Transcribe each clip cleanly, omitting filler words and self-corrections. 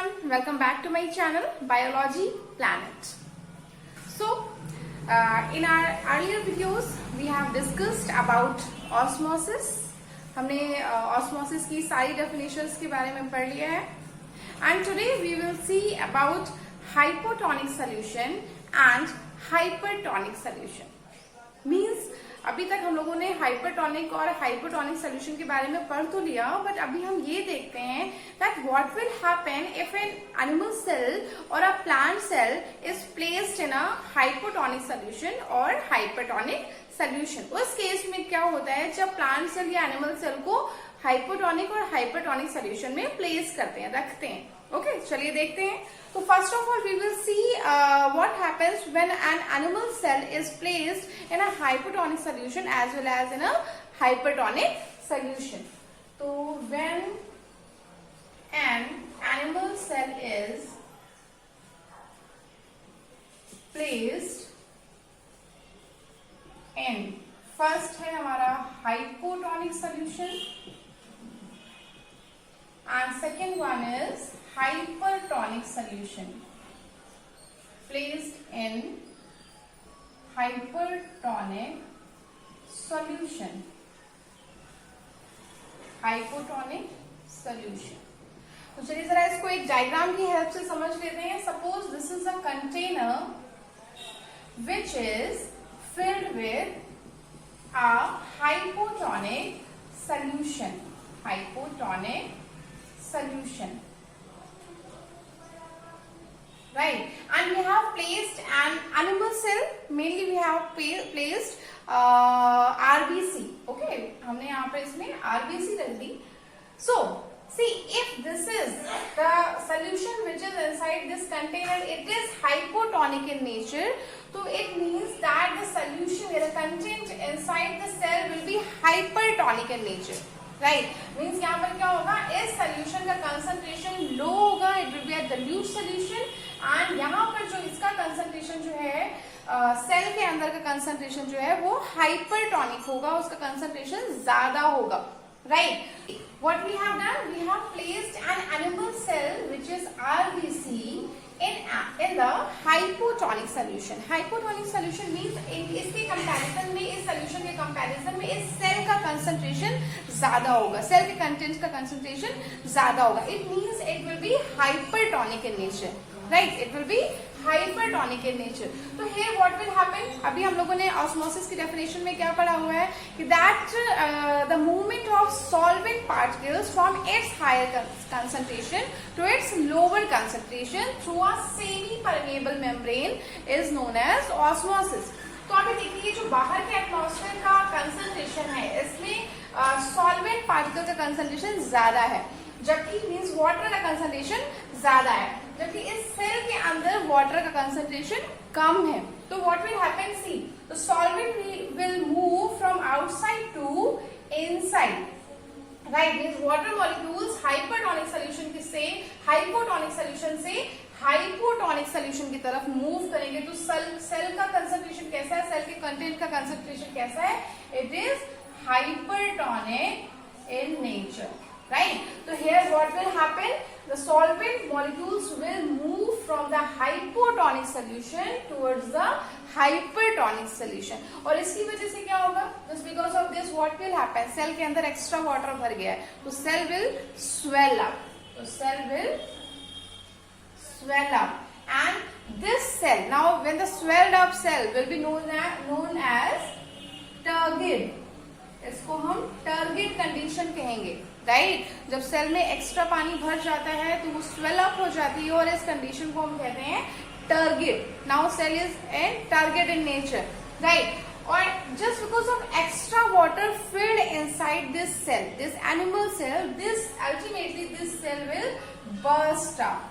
everyone, welcome back to my channel Biology Planet. So in our earlier videos we have discussed about osmosis. हमने osmosis की सारी definitions के बारे में पढ़ लिया है and today we will see about hypotonic solution and hypertonic solution. Means अभी तक हम लोगों ने हाइपरटोनिक और हाइपोटोनिक सोल्यूशन के बारे में पढ़ तो लिया, बट अभी हम ये देखते हैं that what will happen if an animal cell और a plant cell is placed in a hypotonic solution और हाइपरटोनिक सोल्यूशन. उस केस में क्या होता है जब प्लांट सेल या एनिमल सेल को हाइपोटोनिक और हाइपरटोनिक सोल्यूशन में प्लेस करते हैं, रखते हैं. ओके, चलिए देखते हैं. So first of all, we will see what happens when an animal cell is placed in a hypotonic solution as well as in a hypertonic solution. So when an animal cell is placed in, first है हमारा hypotonic solution and second one is hypertonic solution. Placed in hypertonic solution. Hypotonic solution. तो चलिए जरा इसको एक diagram की help से समझ लेते हैं. Suppose this is a container which is filled with a hypotonic solution. Hypotonic solution. Right, and we have placed an animal cell. Mainly we have placed RBC. Okay, हमने यहाँ पर इसमें RBC रख दी. So see, if this is the solution which is inside this container, it is hypotonic in nature. So it means that the solution, the content inside the cell will be hypertonic in nature. Right, means यहाँ पर क्या होगा, इस solution का concentration लो होगा, it will be a dilute solution. And यहाँ पर जो इसका कंसंट्रेशन जो है सेल के अंदर का कंसंट्रेशन जो है वो हाइपरटोनिक होगा, उसका कंसंट्रेशन ज्यादा होगा. Right, what we have done, we have placed an animal cell which is RBC in the hypotonic solution. Hypotonic solution means इसके कंपैरिजन में, इस सोल्यूशन के कंपैरिजन में इस सेल का कंसंट्रेशन ज्यादा होगा, सेल के कंटेंट का कंसंट्रेशन ज्यादा होगा. It means it will B hypertonic in nature. Right, it will B hypertonic in nature. तो हियर व्हाट विल हैपन, अभी हम लोगों ने ऑस्मोसिस की डेफिनेशन में क्या पढ़ा हुआ है कि that the movement of solvent particles from its higher concentration to its lower concentration through a semi permeable membrane is known as osmosis. तो अभी देखिए जो बाहर के एटमॉस्फेयर का कंसंट्रेशन है, इसमें सॉल्वेंट पार्टिकल का कंसंट्रेशन ज्यादा है, जबकि मींस वाटर का कंसंट्रेशन ज्यादा है, जबकि इस सेल के अंदर वाटर का कंसंट्रेशन कम है. तो what will happen, see the solvent will move from outside to inside. Right, means water molecules hypertonic solution से हाइपोटोनिक सोल्यूशन से हाइपोटोनिक सोल्यूशन की तरफ मूव करेंगे. तो सेल का कंसंट्रेशन कैसा है, सेल के कंटेंट का कंसंट्रेशन कैसा है, it is hypertonic in nature. Right, so here what will happen, the solvent molecules will move from the hypotonic solution towards the hypertonic solution. और इसकी वजह से क्या होगा, just because of this what will happen, cell के अंदर extra water भर गया है, तो सेल will swell up. तो cell will swell up, and this cell, now when the swelled up cell will be known as turgid. इसको हम टर्गिड condition कहेंगे. राइट, जब सेल में एक्स्ट्रा पानी भर जाता है तो वो स्वेल अप हो जाती है और इस कंडीशन को हम कहते हैं turgid. Now cell is in turgid in nature. Right, और just because of extra water filled inside this cell, this animal cell, this ultimately this cell will burst up.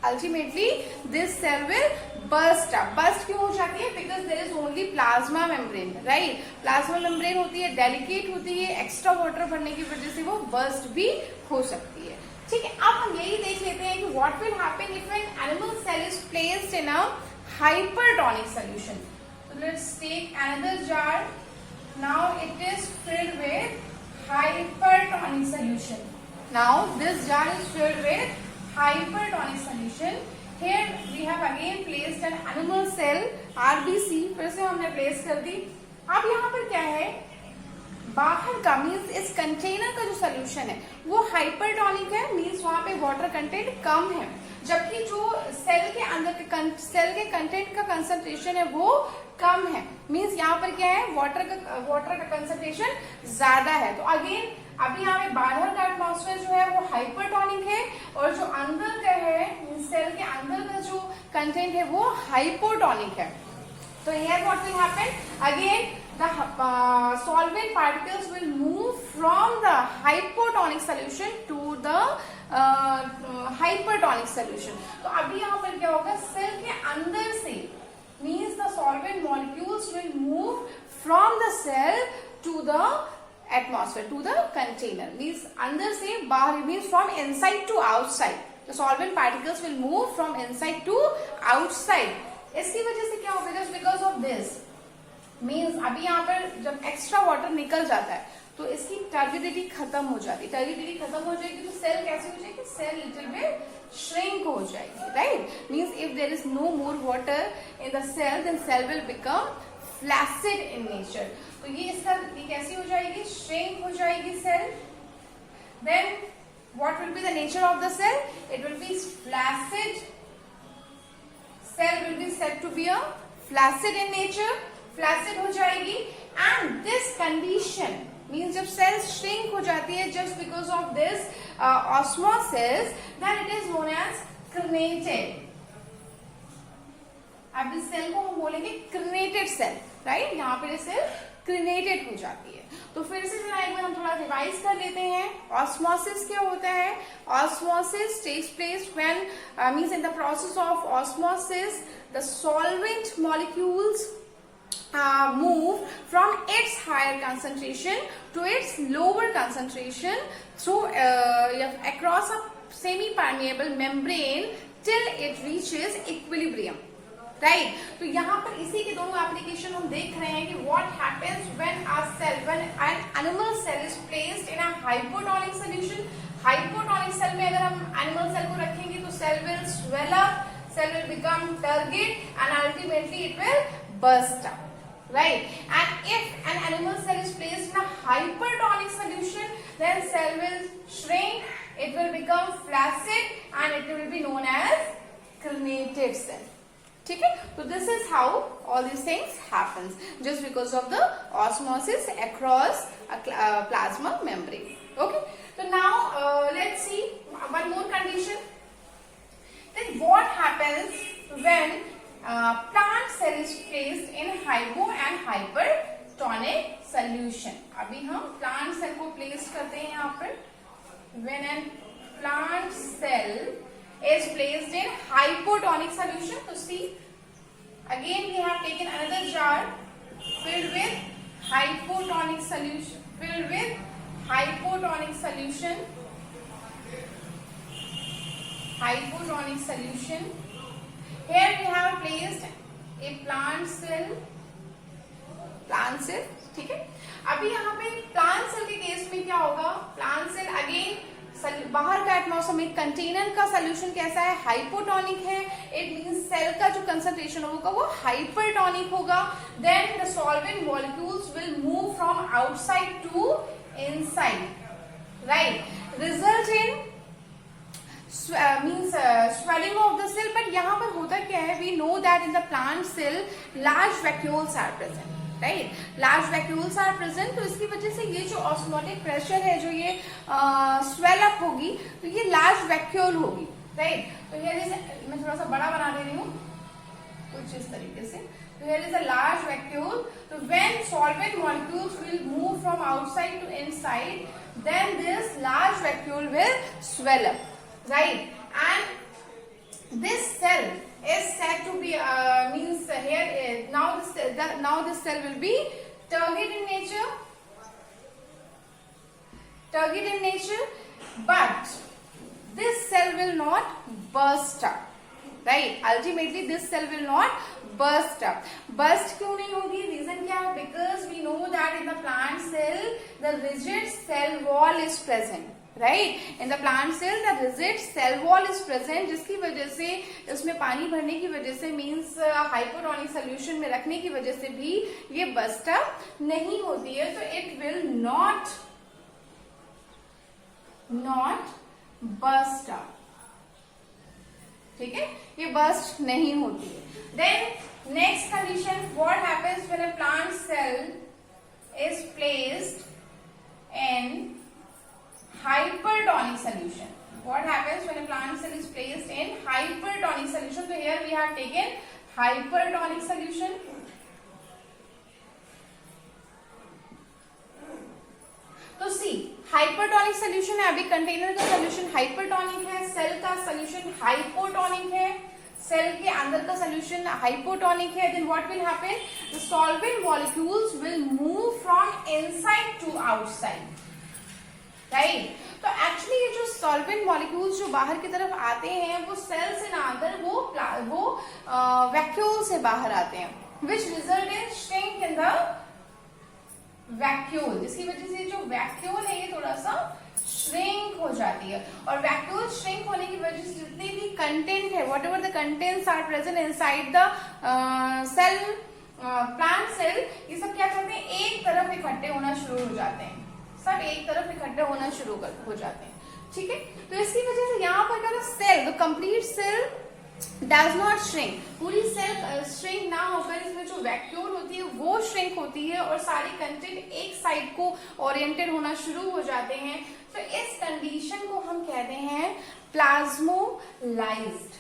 Ultimately, this cell will burst up. Burst क्यों हो जाती है? Because there is only plasma membrane, right? Plasma membrane होती है, delicate होती है, extra water भरने की वजह से वो burst भी हो सकती है. ठीक है, अब हम यही देख लेते हैं कि what will happen if an animal cell is placed in a hypertonic solution. So let's take another jar. Now it is filled with hypertonic solution. Now this jar is filled with hypertonic solution. Here we have again placed an animal cell RBC, फिर से हमने place कर दी. अब यहाँ पर क्या है, बाहर का मीन्स इस कंटेनर का जो सोल्यूशन है वो हाइपरटोनिक है, मीन्स वहां पे वाटर कंटेंट कम है, जबकि जो सेल के अंदर सेल के कंटेंट का कंसंट्रेशन है वो कम है. मीन्स यहाँ पर क्या है, वाटर का कंसंट्रेशन ज्यादा है. तो अगेन अभी यहाँ पे बाहर का एटमॉस्फेयर जो है वो हाइपरटोनिक है और जो अंदर का है सेल के अंदर का जो कंटेंट है वो हाइपोटोनिक है. तो here what will happen, again the solvent particles will move from the hypotonic solution to the hypertonic solution. तो अभी यहाँ पर क्या होगा, सेल के अंदर से means the solvent molecules will move from the cell to the atmosphere, to the container. means अंदर से बाहर, means from inside to outside. The solvent particles will move from inside to outside. इसकी वजह से क्या होगा, just because of this means अभी यहाँ पर जब एक्स्ट्रा वाटर निकल जाता है तो इसकी टर्बिडिटी खत्म हो जाती है. टर्बिडिटी खत्म हो जाएगी तो सेल कैसे हो जाएगी, सेल लिटिल बिट श्रिंक हो जाएगी, right. Means if there is no more water in the cell then cell will become flaccid in nature. तो ये कैसी हो जाएगी, श्रिंक हो जाएगी cell. Then what will be the nature of the cell, it will be flaccid. Cell will be said to be a flaccid in nature, flaccid हो जाएगी. And this condition means जब cells shrink हो जाती है just because of this osmosis, then it is known as crinated. अब इस cell को हम बोलेंगे crinated cell, right? यहाँ पर सेल crinated हो जाती है. तो फिर से जरा एक बार हम थोड़ा रिवाइज कर लेते हैं. ऑस्मोसिस क्या होता है, osmosis takes place when means in the process of osmosis the solvent molecules move from its higher concentration to its lower concentration through across a semi-permeable membrane till it reaches equilibrium. Right. तो यहाँ पर इसी के दोनों application हम देख रहे हैं कि what happens when when an animal cell is placed in a hypotonic solution. Hypotonic cell में अगर हम एनिमल सेल को रखेंगे तो cell will swell up, cell will become turgid and ultimately it will burst up, right. And if an animal cell is placed in a hypertonic solution then cell will shrink, it will become flaccid and it will be known as crinated cell. ठीक है. तो this is how all these things happens just because of the osmosis across a plasma membrane. Okay. So now let's see one more condition. Then what happens when plant cell is placed in hypo and hypertonic solution. अभी हम plant cell को place करते हैं यहाँ पर. When a plant cell is placed in hypotonic solution. So see, again we have taken another jar filled with hypotonic solution, filled with hypotonic solution, hypotonic solution. Here we have placed a plant cell, ठीक है. अभी यहाँ पे plant cell के case में क्या होगा, plant cell again बाहर का एटमॉस्फेयर में कंटेनर का सोल्यूशन कैसा है, हाइपोटोनिक है. इट मींस सेल का जो कंसंट्रेशन होगा वो हाइपरटोनिक होगा. Then the solvent molecules will move from outside to inside, right. Result in means swelling of the cell. but यहाँ पर होता क्या है, we know that in the plant cell large vacuoles are present, right. Large vacuoles are present. तो इसकी वजह से ये जो ऑस्मोटिक प्रेशर है जो ये स्वेल अप होगी तो ये लार्ज वैक्यूल होगी, राइट. तो हियर इज, मैं थोड़ा सा बड़ा बना दे रही हूँ कुछ इस तरीके से. तो here is a large vacuole. तो when solvent molecules will move from outside to inside then this large vacuole will swell up, right. And this cell is said to be means here now this cell will be turgid in nature, but this cell will not burst up, right. Ultimately this cell will not burst up. Burst क्यों नहीं होगी, reason क्या है, because we know that in the plant cell the rigid cell wall is present, right. In the plant cell the rigid cell wall is present, जिसकी वजह से इसमें पानी भरने की वजह से मींस हाइपोटोनिक सोल्यूशन में रखने की वजह से भी ये बस्ट अप नहीं होती है, तो it will not burst up, ठीक है, ये बस्ट नहीं होती है। Then next condition, what happens when a plant cell is placed in hypertonic solution? What happens when a plant cell is placed in hypertonic solution? So here we have taken hypertonic solution. तो सी hypertonic solution है, अभी container का solution hypertonic है, cell का solution hypotonic है, cell के अंदर का सोल्यूशन हाइपोटोनिक है। Then what will happen, the solvent molecules will move from inside to outside, right. तो एक्चुअली ये जो सॉल्वेंट मॉलिक्यूल्स जो बाहर की तरफ आते हैं वो सेल से ना आकर वो वैक्यूल से बाहर आते हैं, which result in shrink in the vacuole, जिसकी वजह से जो वैक्यूल है ये थोड़ा सा श्रिंक हो जाती है, और वैक्यूल श्रिंक होने की वजह से जितने भी कंटेंट है, whatever the contents are present inside the cell, plant cell, ये सब क्या करते हैं, एक तरफ इकट्ठे होना शुरू हो जाते हैं, सब एक तरफ इकट्ठे होना शुरू हो जाते हैं, ठीक है। तो इसकी वजह से यहाँ पर क्या, cell, the complete cell does not shrink, पूरी सेल श्रिंक ना होकर इसमें जो वैक्यूल होती है वो श्रिंक होती है, और सारी कंटेंट एक साइड को ओरिएंटेड होना शुरू हो जाते हैं। तो इस कंडीशन को हम कहते हैं प्लाज्मोलाइज्ड,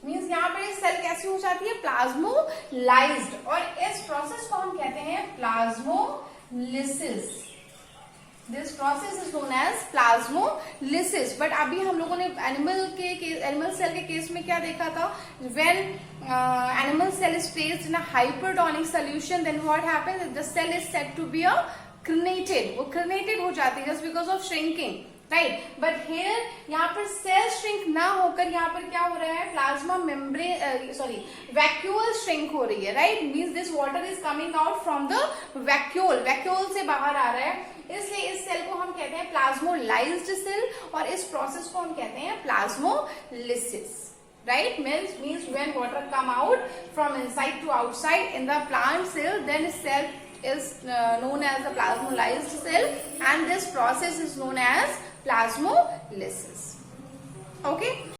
मीन्स यहाँ पर सेल कैसी हो जाती है, प्लाज्मोलाइज्ड, और इस प्रोसेस को हम कहते हैं plasmolysis. This process is known as plasmolysis. But अभी हम लोगों ने एनिमल सेल के केस में क्या देखा था, when animal cell is placed in a hypertonic solution, then what happens, the cell is said to be a crenated, वो क्रिनेटेड हो जाती है just because of shrinking, right. But here यहाँ पर सेल श्रिंक ना होकर यहाँ पर क्या हो रहा है, प्लाज्मा मेम्ब्रेन वैक्यूल श्रिंक हो रही है, right. Means this water is coming out from the vacuole से बाहर आ रहा है, इसलिए इस सेल को हम कहते हैं प्लाज्मोलाइज्ड सेल, और इस प्रोसेस को हम कहते हैं plasmolysis, right, means when water come out from inside to outside in the plant cell, then cell is known as the plasmolysed cell, and this process is known as plasmolysis, okay.